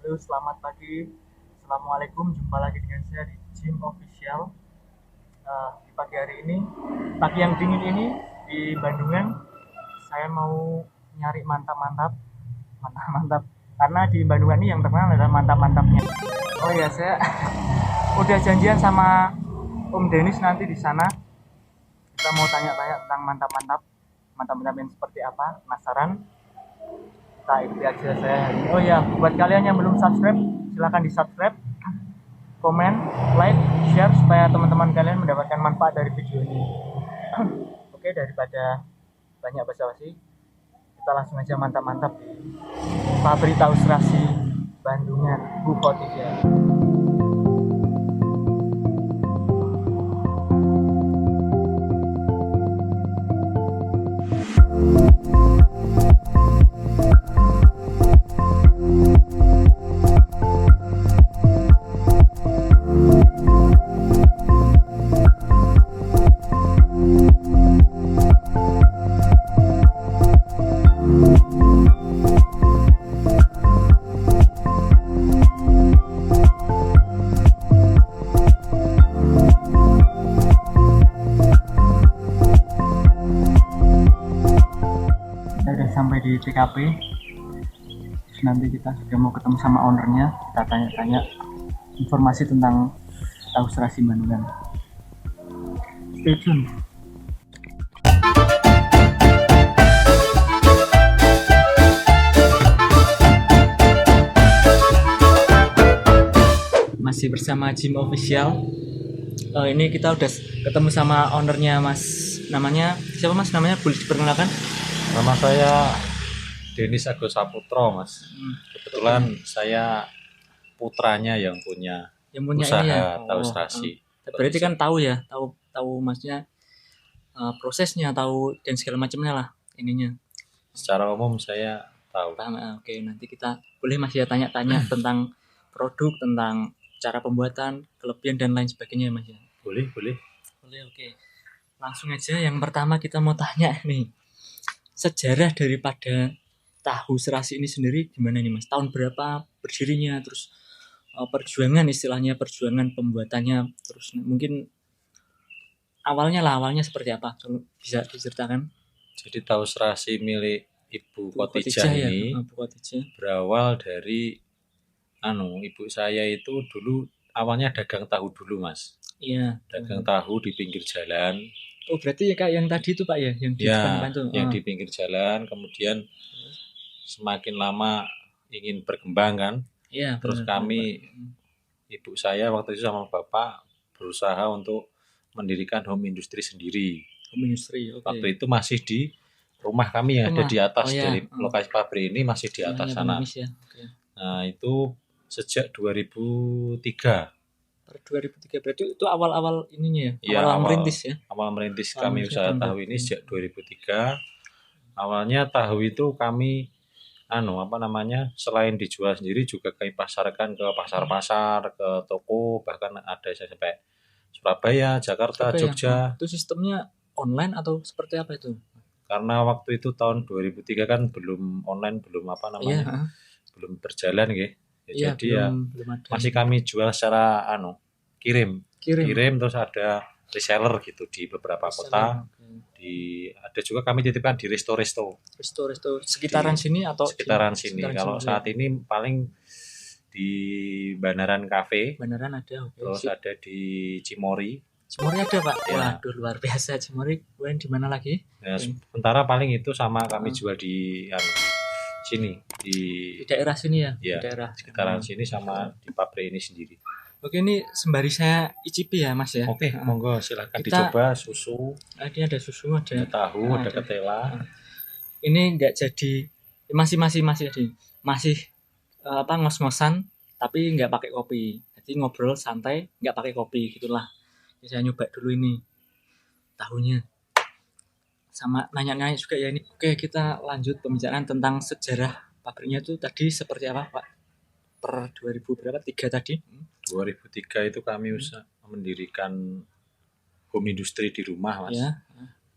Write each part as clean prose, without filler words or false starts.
Halo, selamat pagi. Assalamualaikum. Jumpa lagi dengan saya di Gym Official. Di pagi hari ini, pagi yang dingin ini di Bandungan, saya mau nyari mantap-mantap, mantap-mantap. Karena di Bandungan ini yang terkenal adalah mantap-mantapnya. Oh ya, saya udah janjian sama Om Denis nanti di sana. Kita mau tanya-tanya tentang mantap-mantap, mantap-mantap yang seperti apa. Penasaran? Kita ikuti aja saya hari ini. Oh ya, buat kalian yang belum subscribe, silahkan di subscribe, komen, like, share supaya teman-teman kalian mendapatkan manfaat dari video ini. Oke, daripada banyak basa-basi, kita langsung aja mantap-mantap di pabrik tahu serasi Bandungan, Bu Khotijah. Kita udah sampai di TKP. Terus nanti kita sudah mau ketemu sama ownernya. Kita tanya-tanya informasi tentang tahu serasi Bandungan. Stay tune. Masih bersama Gym Official. Ini kita udah ketemu sama ownernya, Mas. Namanya siapa, Mas? Namanya boleh diperkenalkan? Nama saya Denis Agus Saputro, Mas. Kebetulan saya putranya yang punya Yang punya usaha ini ya. tahu serasi. Berarti kan tahu ya, tahu maksudnya prosesnya, tahu dan segala macamnya lah ininya. Secara umum saya tahu. Paham? Oke, nanti kita boleh Mas ya tanya-tanya tentang produk, tentang cara pembuatan, kelebihan dan lain sebagainya, Mas ya. Boleh. Boleh, oke. Langsung aja yang pertama kita mau tanya nih. Sejarah daripada tahu serasi ini sendiri gimana nih, Mas? Tahun berapa berdirinya, terus perjuangan istilahnya, perjuangan pembuatannya, terus mungkin awalnya seperti apa? Bisa diceritakan? Jadi tahu serasi milik Ibu Bu Khotijah ya, ini Bu Khotijah. berawal dari ibu saya itu dulu awalnya dagang tahu dulu, Mas. Iya. Dagang tahu di pinggir jalan. Oh, berarti ya kayak yang tadi itu Pak ya, yang di depan itu. Yang di pinggir jalan, kemudian semakin lama ingin berkembang kan. Iya. Terus kami, ibu saya waktu itu sama bapak berusaha untuk mendirikan home industry sendiri. Home industry, oke. Waktu itu masih di rumah kami yang ada di atas dari lokasi pabrik ini masih di atas sana. Ya. Okay. Nah itu sejak 2003. Per 2003 berarti itu awal-awal ininya ya, awal merintis ya. Awal merintis kami usaha tahu ini sejak 2003. Awalnya tahu itu kami selain dijual sendiri juga kami pasarkan ke pasar-pasar, ke toko, bahkan ada sampai Surabaya, Jakarta, Jogja. Itu sistemnya online atau seperti apa itu? Karena waktu itu tahun 2003 kan belum online, belum belum berjalan gitu. Ya, jadi belum masih kami jual secara kirim terus ada reseller gitu di beberapa kota. Ada juga kami titipkan di resto sekitaran sini atau sekitaran sini. Kalau saat ini paling di Banaran Cafe. Banaran ada. Terus ada di Cimory. Cimory ada Pak. Ya. Waduh luar biasa Cimory. Kemudian di mana lagi? Ya, sementara paling itu sama kami jual di sini di daerah sini ya. Di daerah sekitaran sini sama di pabrik ini sendiri. Oke, ini sembari saya icipi ya Mas ya. Oke, monggo silakan dicoba susu. Ini ada susu, ada tahu, ada ketela. Ini enggak jadi masih ngos-ngosan tapi enggak pakai kopi. Jadi ngobrol santai, enggak pakai kopi gitulah. Jadi saya nyoba dulu ini tahunya. Sama nanya-nanya juga ya ini. Oke, kita lanjut pembicaraan tentang sejarah pabriknya itu tadi seperti apa, Pak? Per 2000 berapa? 3 tadi? 2003 itu kami usaha mendirikan home industry di rumah, Mas. Ya.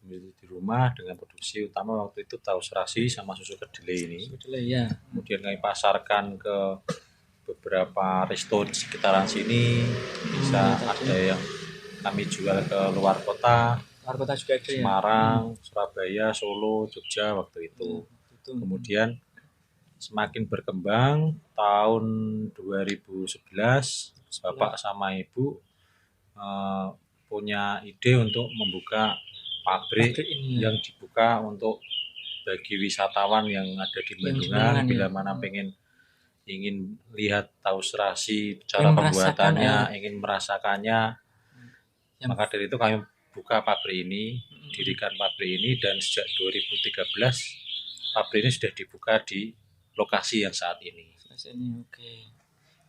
Di rumah dengan produksi utama waktu itu tahu serasi sama susu kedelai ini. Kedelai ya. Kemudian kami pasarkan ke beberapa resto di sekitaran sini, bisa ada yang kami jual ke luar kota juga ada Semarang, Surabaya, Solo, Jogja waktu itu. Kemudian semakin berkembang tahun 2011 Bapak sama Ibu punya ide untuk membuka pabrik yang dibuka untuk bagi wisatawan yang ada di Bandungan bila mana ingin lihat tahu serasi cara pembuatannya, ingin merasakannya. Maka dari itu kami buka pabrik ini, dirikan pabrik ini, dan sejak 2013 pabrik ini sudah dibuka di lokasi yang saat ini. Oke.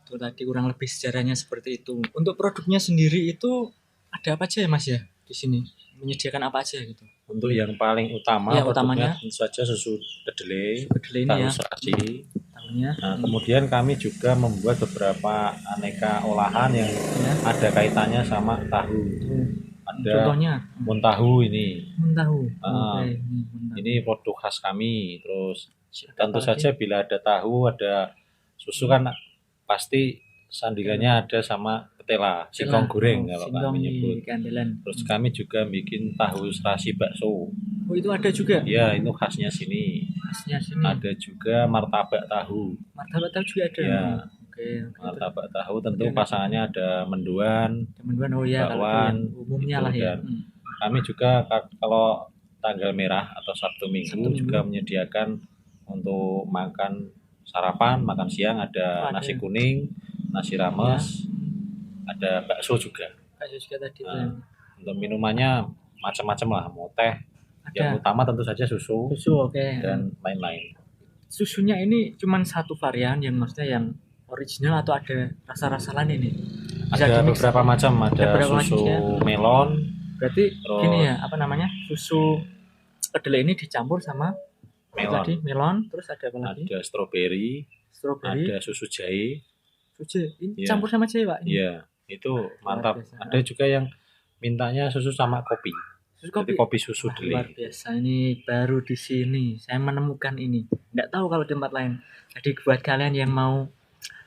Itu tadi kurang lebih sejarahnya seperti itu. Untuk produknya sendiri itu ada apa aja ya Mas ya di sini? Menyediakan apa aja gitu? Untuk yang paling utama produknya tentu saja susu kedelai, tahu serasi. Nah, kemudian kami juga membuat beberapa aneka olahan yang ada kaitannya sama tahu. Ada contohnya muntahu ini. Muntahu. Ini produk khas kami. Terus tentu saja bila ada tahu, ada susu kan pasti sandingannya ada sama ketela, singkong goreng kalau kami menyebut. Terus kami juga bikin tahu serasi bakso. Oh, itu ada juga? Ya, itu khasnya sini. Ada juga martabak tahu. Martabak tahu juga ada? Ya. Martabak tahu tentu pasangannya ada mendoan, bakwan, umumnya lah ya. Kami juga kalau tanggal merah atau Sabtu Minggu juga menyediakan untuk makan sarapan, makan siang ada nasi kuning, nasi rames, ada bakso juga. Tadi. Untuk minumannya macam-macam lah, mau teh. Yang utama tentu saja susu dan lain-lain. Susunya ini cuma satu varian yang maksudnya yang original atau ada rasa-rasa lain ini? Ada beberapa macam, ada susu melon. Berarti gini ya, apa namanya? Susu kedelai ini dicampur sama melon, terus ada apa lagi? Ada strawberry, ada susu jahe. Ini campur sama jahe, Pak? Iya, itu mantap. Ada juga yang mintanya susu sama kopi. Kopi susu delay. Luar biasa, ini baru di sini saya menemukan ini. Nggak tahu kalau tempat lain. Jadi buat kalian yang mau,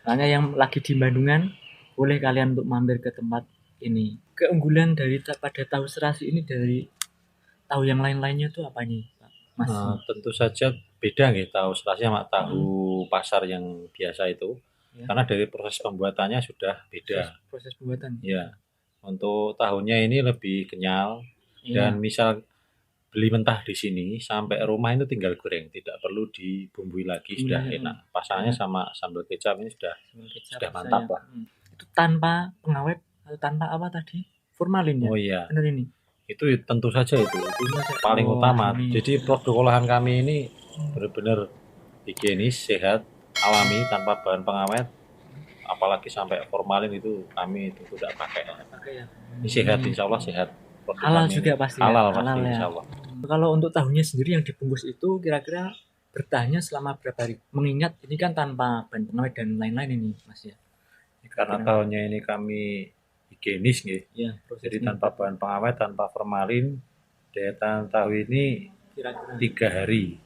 yang lagi di Bandungan, boleh kalian untuk mampir ke tempat ini. Keunggulan pada tahu serasi ini dari tahu yang lain-lainnya itu apa nih, Pak? Mas? Tentu saja beda nih tahu serasi sama tahu pasar yang biasa itu. Ya. Karena dari proses pembuatannya sudah beda. Proses pembuatan. Ya. Untuk tahunya ini lebih kenyal. Dan misal beli mentah di sini sampai rumah itu tinggal goreng, tidak perlu dibumbui lagi, sudah enak. Pasangannya sama sambal kecap ini sudah mantap lah. Itu tanpa pengawet atau tanpa apa tadi? Formalin ya? Oh iya. Benar ini. Itu tentu saja itu paling utama. Jadi produk olahan kami ini benar-benar higienis, sehat, alami, tanpa bahan pengawet. Apalagi sampai formalin itu kami tentu tidak pakai. Ini sehat, insya Allah sehat. Halal juga pasti. Halal pasti, insya Allah. Kalau untuk tahunya sendiri yang dibungkus itu kira-kira bertahannya selama berapa hari? Mengingat ini kan tanpa bahan pengawet dan lain-lain ini, Mas ya. Karena tahunya ini kami higienis nih. Ya, jadi tanpa bahan pengawet, tanpa formalin, daya tahan tahu ini kira-kira 3 hari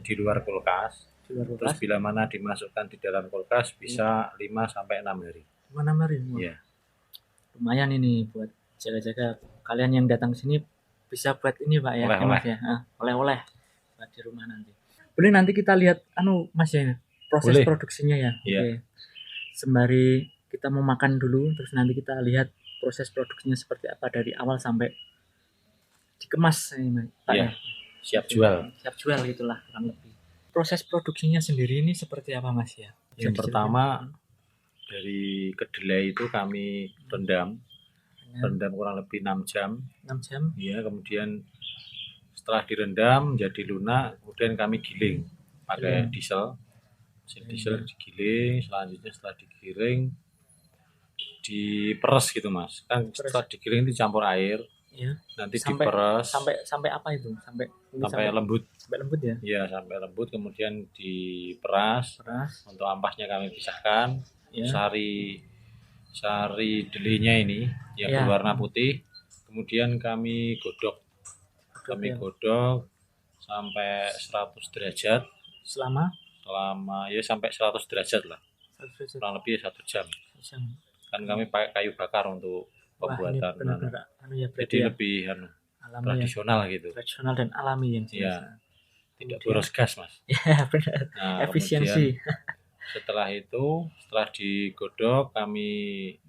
di luar kulkas. Terus bila mana dimasukkan di dalam kulkas bisa 5 sampai 6 hari. 6 hari. Iya. Lumayan ini buat jaga-jaga. Kalian yang datang sini bisa buat ini Pak ya, Mas ya. Oleh-oleh buat di rumah nanti. Boleh nanti kita lihat Mas ya, proses produksinya ya. Iya. Oke. Sembari kita mau makan dulu, terus nanti kita lihat proses produksinya seperti apa dari awal sampai dikemas ini Pak ya. Siap jual. Siap jual gitulah kurang lebih. Proses produksinya sendiri ini seperti apa Mas ya? Yang pertama dari kedelai itu kami rendam kurang lebih 6 jam. 6 jam? Iya, kemudian setelah direndam jadi lunak, kemudian kami giling pakai diesel. Mesin diesel digiling, selanjutnya setelah digiling diperes gitu Mas. Kan setelah digiling dicampur air. Iya. Nanti diperes sampai apa itu? Sampai lembut. Sampai lembut ya? Iya, sampai lembut, kemudian diperas. Untuk ampasnya kami pisahkan. Ya. Sari delenya ini yang berwarna putih, kemudian kami godok. Godok sampai 100 derajat. Selama ya sampai 100 derajat lah. kurang lebih 1 jam. Jam. Kan kami pakai kayu bakar untuk pembuatan. Benar-benar jadi lebih tradisional gitu. Tradisional dan alami yang jelas. Ya. Tidak boros gas, Mas. Ya, benar. Efisiensi. Setelah digodok kami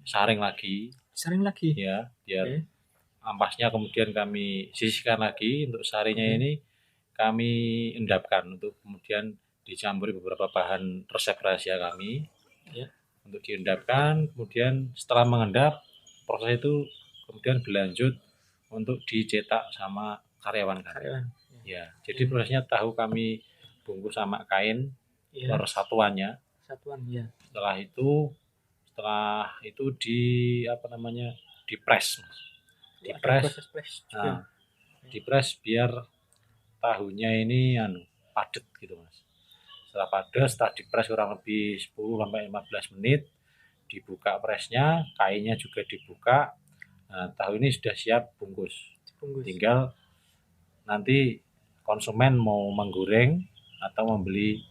saring lagi. Ya, biar ampasnya kemudian kami sisihkan lagi. Untuk sarinya ini kami endapkan untuk kemudian dicampuri beberapa bahan resep rahasia kami. Ya. Untuk diendapkan, kemudian setelah mengendap, proses itu kemudian berlanjut untuk dicetak sama karyawan. Ya, jadi prosesnya tahu kami bungkus sama kain per satuannya. Ya. Setelah itu dipres. Dipres biar tahunya ini padat gitu, Mas. Setelah padat, setelah dipres kurang lebih 10-15 menit, dibuka presnya, kainnya juga dibuka. Nah, tahu ini sudah siap bungkus. Tinggal nanti konsumen mau menggoreng atau membeli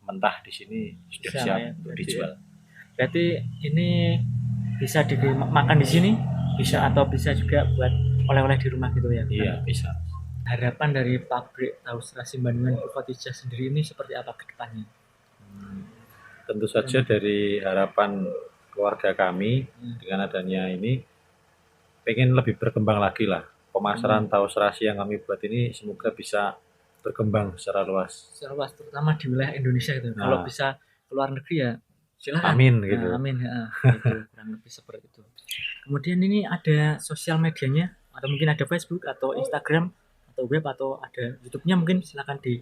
mentah di sini sudah siap untuk dijual. Berarti ini bisa dimakan di sini, bisa atau bisa juga buat oleh-oleh di rumah gitu ya? Iya, bisa. Harapan dari pabrik tahu serasi Bandungan Bu Khadijah sendiri ini seperti apa ke depannya? Tentu saja dari harapan keluarga kami dengan adanya ini pengen lebih berkembang lagi lah. Pemasaran tahu serasi yang kami buat ini semoga bisa berkembang secara luas. Terutama di wilayah Indonesia gitu. Kalau bisa keluar negeri ya silakan. Amin gitu. Amin ya. Gitu, kurang lebih seperti itu. Kemudian ini ada sosial medianya atau mungkin ada Facebook atau Instagram atau web atau ada YouTube-nya mungkin silakan di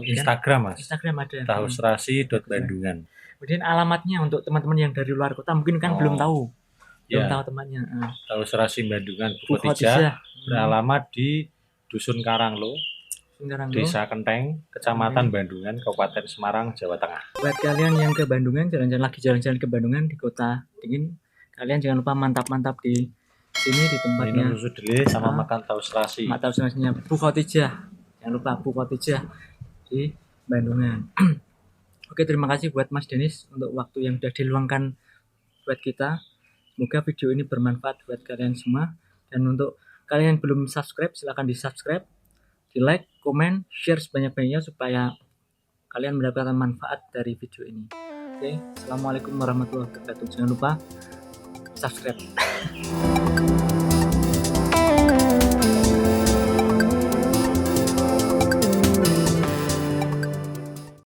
Instagram, Mas. Instagram ada. Tahu serasi.bandungan. Kemudian alamatnya untuk teman-teman yang dari luar kota mungkin kan belum tahu. Belum tahu temannya. Tahu serasi Bandungan Bu Khadijah beralamat di Dusun Karanglo, Desa Kenteng, Kecamatan Bandungan, Kabupaten Semarang, Jawa Tengah. Buat kalian yang ke Bandungan, jalan-jalan ke Bandungan di kota dingin, kalian jangan lupa mantap-mantap di sini di tempatnya. Minum susu dele sama makan tahu serasi. Tahu serasinya Bu Khadijah. Jangan lupa Bu Khadijah di Bandungan. Oke, terima kasih buat Mas Denis untuk waktu yang sudah diluangkan buat kita. Semoga video ini bermanfaat buat kalian semua. Dan untuk kalian yang belum subscribe, silahkan di-subscribe, di-like, komen, share sebanyak-banyaknya supaya kalian mendapatkan manfaat dari video ini. Oke, Assalamualaikum warahmatullahi wabarakatuh. Jangan lupa subscribe.